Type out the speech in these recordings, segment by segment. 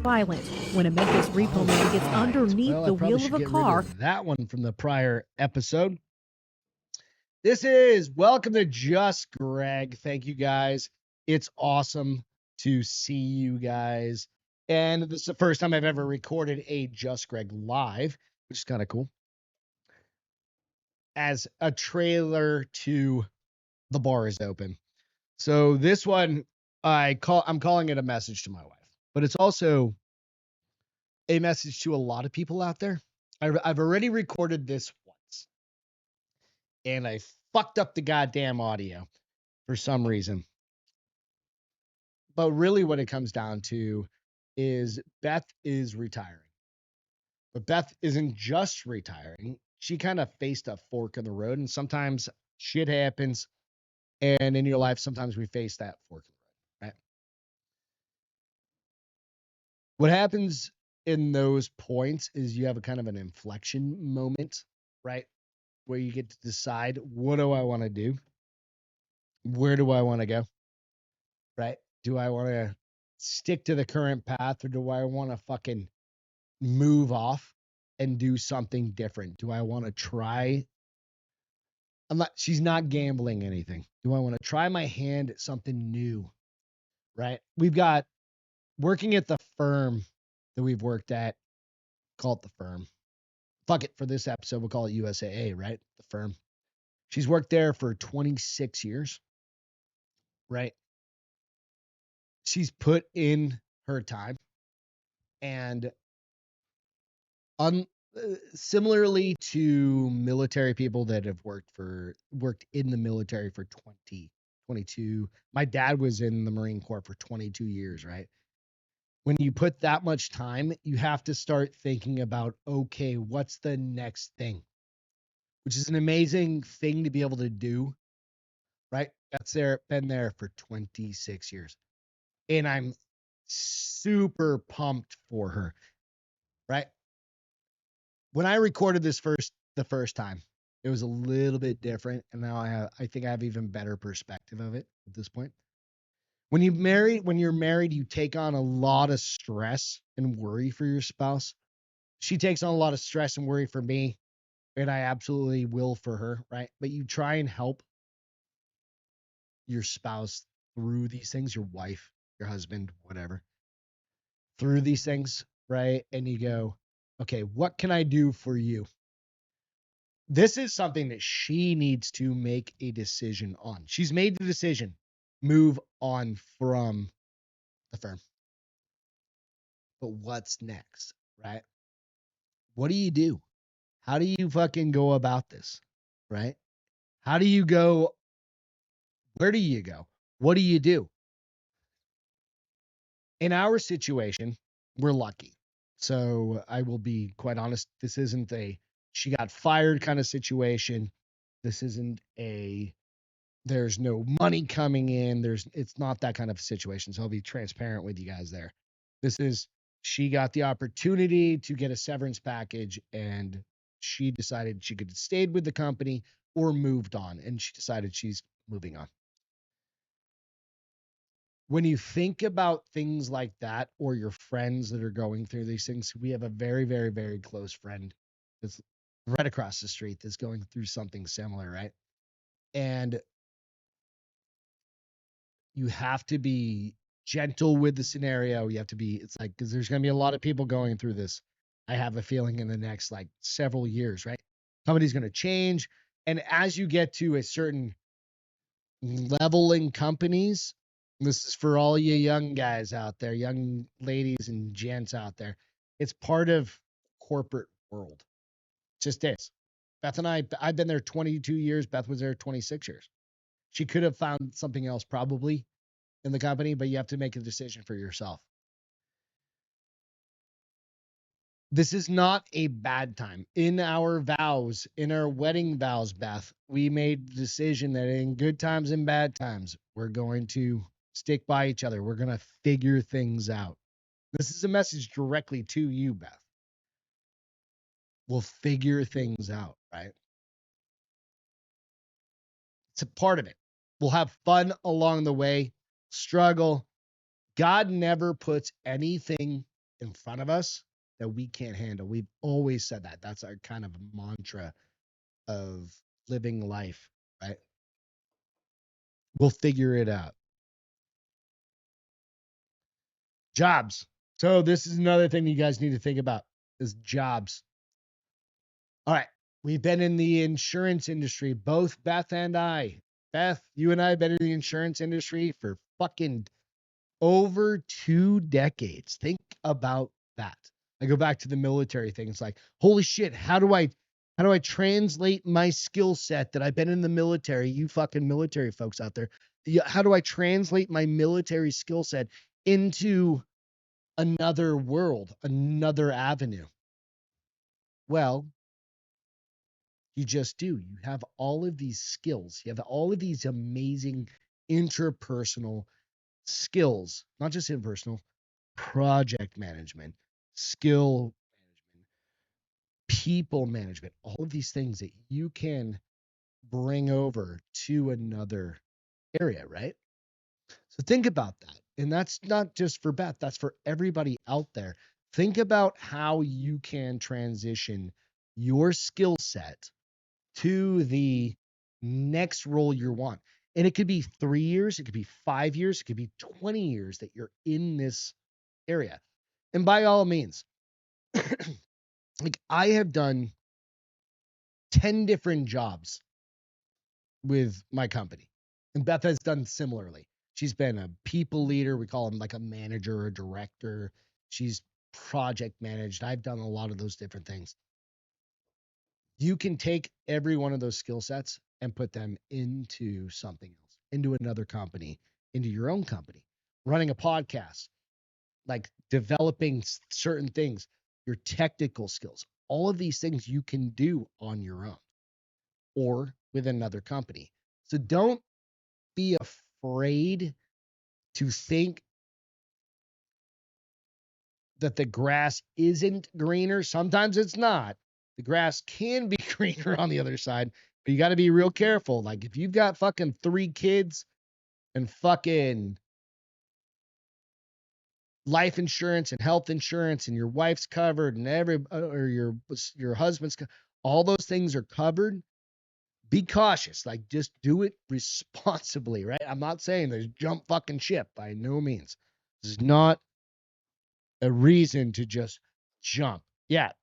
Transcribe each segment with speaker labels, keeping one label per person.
Speaker 1: violent when a Memphis repo man gets underneath the wheel of a car.
Speaker 2: That one from the prior episode. This is Welcome to Just Greg. Thank you guys. It's awesome to see you guys. And this is the first time I've ever recorded a Just Greg live, which is kind of cool. As a trailer to The Bar is Open. So this one, I'm calling it a message to my wife, but it's also a message to a lot of people out there. I've already recorded this once, and I fucked up the goddamn audio for some reason. But really what it comes down to is Beth is retiring. But Beth isn't just retiring. She kind of faced a fork in the road, and sometimes shit happens. And in your life, sometimes we face that fork in the road, right? What happens in those points is you have a kind of an inflection moment, right? Where you get to decide, what do I want to do? Where do I want to go? Right? Do I want to stick to the current path, or do I want to fucking move off and do something different? Do I want to try? She's not gambling anything. Do I want to try my hand at something new? Right? We've got working at the firm that we've worked at, call it the firm. Fuck it, for this episode, we'll call it USAA, right? The firm. She's worked there for 26 years, right? She's put in her time, and similarly to military people that have worked in the military for 22. My dad was in the Marine Corps for 22 years, right? When you put that much time, you have to start thinking about, okay, what's the next thing? Which is an amazing thing to be able to do, right? Been there for 26 years. And I'm super pumped for her, right? When I recorded this the first time, it was a little bit different. And now I think I have even better perspective of it at this point. When you're married, you take on a lot of stress and worry for your spouse. She takes on a lot of stress and worry for me, and I absolutely will for her, right? But you try and help your spouse through these things, your wife, your husband, whatever, through these things, right? And you go, okay, what can I do for you? This is something that she needs to make a decision on. She's made the decision, move on from the firm. But what's next, right? What do you do? How do you fucking go about this, right? How do you go? Where do you go? What do you do? In our situation, we're lucky. So I will be quite honest. This isn't a she got fired kind of situation. This isn't a there's no money coming in. It's not that kind of situation. So I'll be transparent with you guys there. This is she got the opportunity to get a severance package, and she decided she could have stayed with the company or moved on, and she decided she's moving on. When you think about things like that, or your friends that are going through these things, we have a very, very, very close friend that's right across the street that's going through something similar, right? And you have to be gentle with the scenario. You have to be, it's like, because there's going to be a lot of people going through this. I have a feeling in the next like several years, right? Somebody's going to change. And as you get to a certain level in companies, this is for all you young guys out there, young ladies and gents out there. It's part of corporate world. It just is. Beth and I've been there 22 years. Beth was there 26 years. She could have found something else probably in the company, but you have to make a decision for yourself. This is not a bad time. In our vows, in our wedding vows, Beth, we made the decision that in good times and bad times, we're going to stick by each other. We're going to figure things out. This is a message directly to you, Beth. We'll figure things out, right? It's a part of it. We'll have fun along the way, struggle. God never puts anything in front of us that we can't handle. We've always said that. That's our kind of mantra of living life, right? We'll figure it out. Jobs. So this is another thing you guys need to think about is jobs. All right. We've been in the insurance industry, both Beth and I. Beth, you and I have been in the insurance industry for fucking over 2 decades. Think about that. I go back to the military thing. It's like, holy shit, how do I translate my skill set that I've been in the military, you fucking military folks out there? How do I translate my military skill set into another world, another avenue? Well, you just do. You have all of these skills. You have all of these amazing interpersonal skills, not just impersonal, project management, skill management, people management, all of these things that you can bring over to another area, right? So think about that. And that's not just for Beth, that's for everybody out there. Think about how you can transition your skill set to the next role you want. And it could be 3 years, it could be 5 years, it could be 20 years that you're in this area. And by all means, like I have done 10 different jobs with my company. And Beth has done similarly. She's been a people leader. We call them like a manager or director. She's project managed. I've done a lot of those different things. You can take every one of those skill sets and put them into something else, into another company, into your own company, running a podcast, like developing certain things, your technical skills, all of these things you can do on your own or with another company. So don't be afraid to think that the grass isn't greener. Sometimes it's not. The grass can be greener on the other side, but you got to be real careful. Like if you've got fucking 3 kids and fucking life insurance and health insurance and your wife's covered and or your husband's all those things are covered, be cautious. Like just do it responsibly, right? I'm not saying there's jump fucking ship by no means. This is not a reason to just jump. Yeah.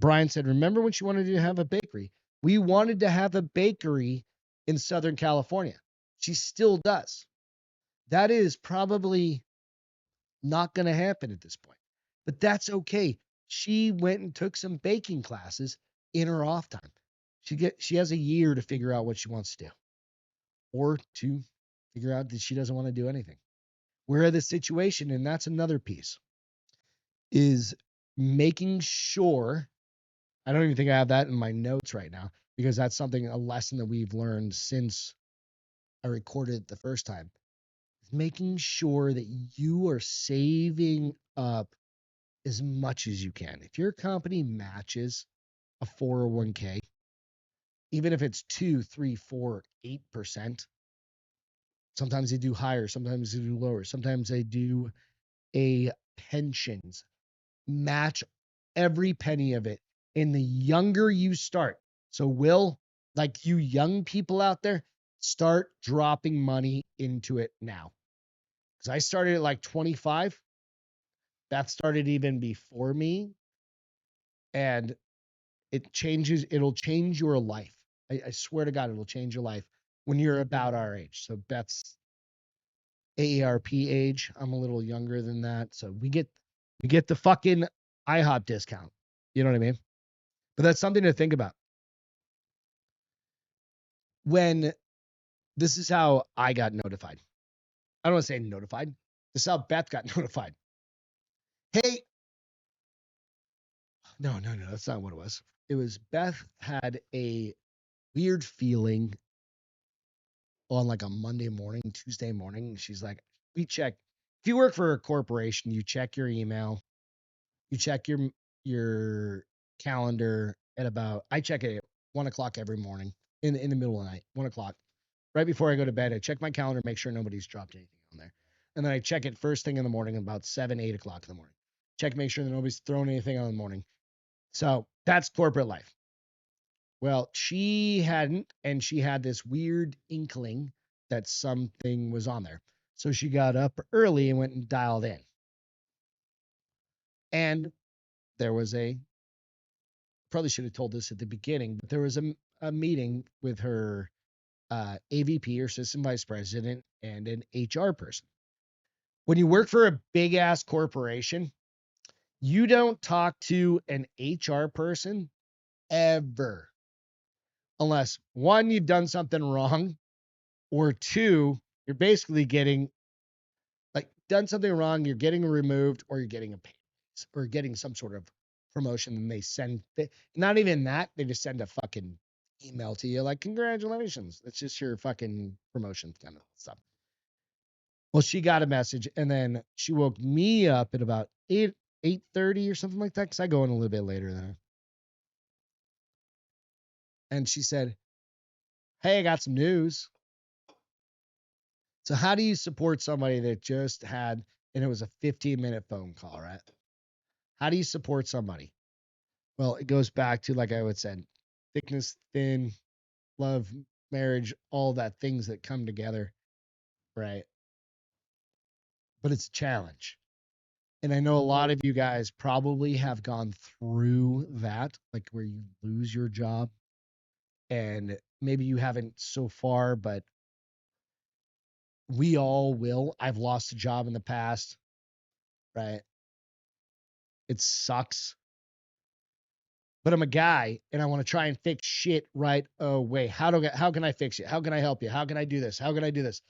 Speaker 2: Brian said, remember when she wanted to have a bakery? We wanted to have a bakery in Southern California. She still does. That is probably not going to happen at this point, but that's okay. She went and took some baking classes in her off time. She has a year to figure out what she wants to do or to figure out that she doesn't want to do anything. We're at this situation, and that's another piece is making sure. I don't even think I have that in my notes right now because that's a lesson that we've learned since I recorded it the first time. Making sure that you are saving up as much as you can. If your company matches a 401k, even if it's 2, 3, 4, 8%, sometimes they do higher, sometimes they do lower, sometimes they do a pensions match every penny of it. And the younger you start, so Will, like you young people out there, start dropping money into it now. Because I started at like 25. That started even before me. And it'll change your life. I swear to God, it'll change your life when you're about our age. So Beth's AARP age. I'm a little younger than that. So we get the fucking IHOP discount. You know what I mean? But that's something to think about. When this is how I got notified. I don't want to say notified. This is how Beth got notified. Hey, no, that's not what it was. It was Beth had a weird feeling on like a Monday morning, Tuesday morning. She's like, we check. If you work for a corporation, you check your email, you check your calendar at about. I check it at 1 o'clock every morning in the middle of the night, 1 o'clock, right before I go to bed. I check my calendar, make sure nobody's dropped anything on there, and then I check it first thing in the morning, about 7, 8 o'clock in the morning. check, make sure that nobody's throwing anything on in the morning. So that's corporate life. Well, she hadn't, and she had this weird inkling that something was on there. So she got up early and went and dialed in. And there was probably should have told this at the beginning, but there was a meeting with her AVP or assistant vice president and an HR person. When you work for a big ass corporation, you don't talk to an HR person ever. Unless one, you've done something wrong, or two, you're basically getting done something wrong, you're getting removed, or you're getting a pay raise, or getting some sort of promotion, and they send not even that, they just send a fucking email to you like, congratulations. It's just your fucking promotion kind of stuff. Well, she got a message, and then she woke me up at about 8:30 or something like that, because I go in a little bit later than her. And she said, hey, I got some news. So how do you support somebody that just had, and it was a 15-minute phone call, right? How do you support somebody? Well, it goes back to, like I would say, thickness, thin, love, marriage, all that things that come together, right? But it's a challenge. And I know a lot of you guys probably have gone through that, like where you lose your job. And maybe you haven't so far, but we all will. I've lost a job in the past, right? It sucks. But I'm a guy and I want to try and fix shit right away. How can I fix it? How can I help you? How can I do this? How can I do this?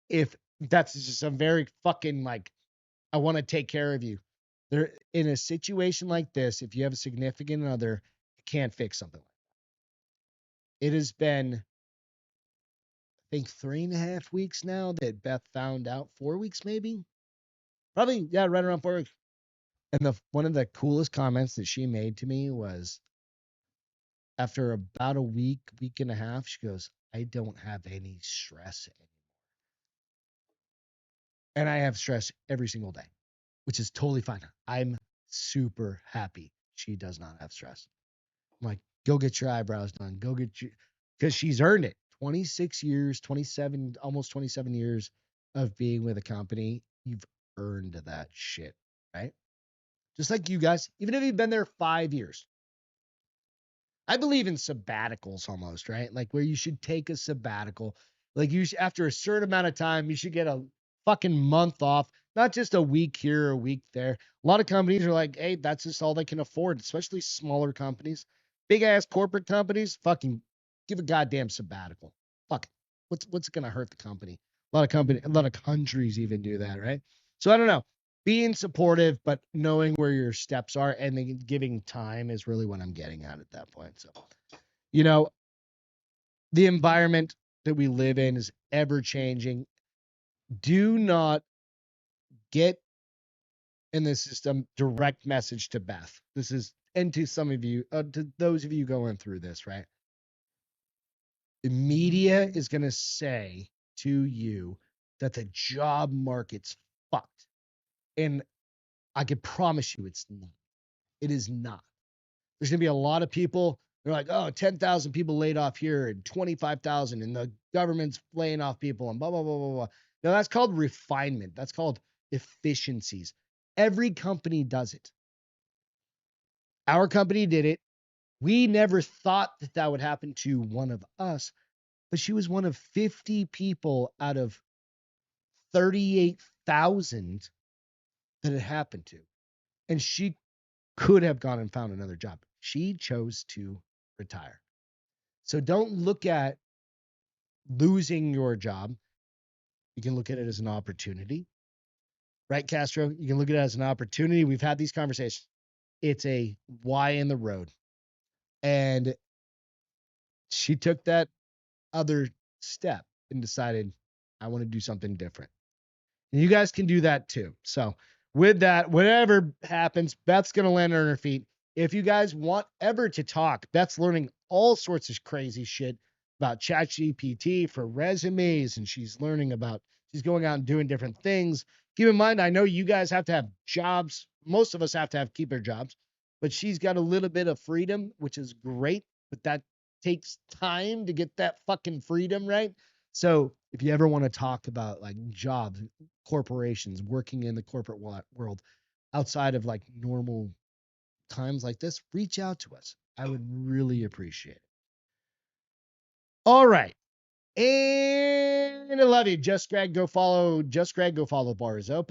Speaker 2: If that's just a very fucking like, I want to take care of you. There, in a situation like this, if you have a significant other, you can't fix something like that. It has been, I think, 3.5 weeks now that Beth found out. 4 weeks, maybe. Probably, yeah, right around 4 weeks. And one of the coolest comments that she made to me was, after about a week and a half, she goes, I don't have any stress anymore. And I have stress every single day, which is totally fine. I'm super happy she does not have stress. I'm like, go get your eyebrows done. Go get your, because she's earned it. 26 years, 27, almost 27 years of being with a company. You've earned that shit, right? Just like you guys, even if you've been there 5 years. I believe in sabbaticals almost, right? Like where you should take a sabbatical. Like after a certain amount of time, you should get a fucking month off, not just a week here or a week there. A lot of companies are like, hey, that's just all they can afford, especially smaller companies. Big ass corporate companies, fucking give a goddamn sabbatical. Fuck it. What's it gonna hurt the company? A lot of countries even do that, right? So I don't know. Being supportive, but knowing where your steps are and then giving time is really what I'm getting at that point. So, you know, the environment that we live in is ever changing. Do not get in the system direct message to Beth. This is, and to some of you, to those of you going through this, right? The media is going to say to you that the job market's fucked. And I can promise you it's not. It is not. There's going to be a lot of people. They're like, oh, 10,000 people laid off here and 25,000 and the government's laying off people and blah, blah, blah, blah, blah. Now that's called refinement. That's called efficiencies. Every company does it. Our company did it. We never thought that that would happen to one of us, but she was one of 50 people out of 38,000 that it happened to. And she could have gone and found another job. She chose to retire. So don't look at losing your job. You can look at it as an opportunity, right, Castro? You can look at it as an opportunity. We've had these conversations. It's a Y in the road. And she took that other step and decided, I want to do something different. And you guys can do that too. So with that, whatever happens, Beth's going to land on her feet. If you guys want ever to talk, Beth's learning all sorts of crazy shit about ChatGPT for resumes, and she's learning about, she's going out and doing different things. Keep in mind, I know you guys have to have jobs, most of us have to keep our jobs, but she's got a little bit of freedom, which is great, but that takes time to get that fucking freedom, right? So if you ever want to talk about like jobs, corporations, working in the corporate world outside of like normal times like this, reach out to us. I would really appreciate it. All right. And I love you. Just Greg, go follow Bars Open.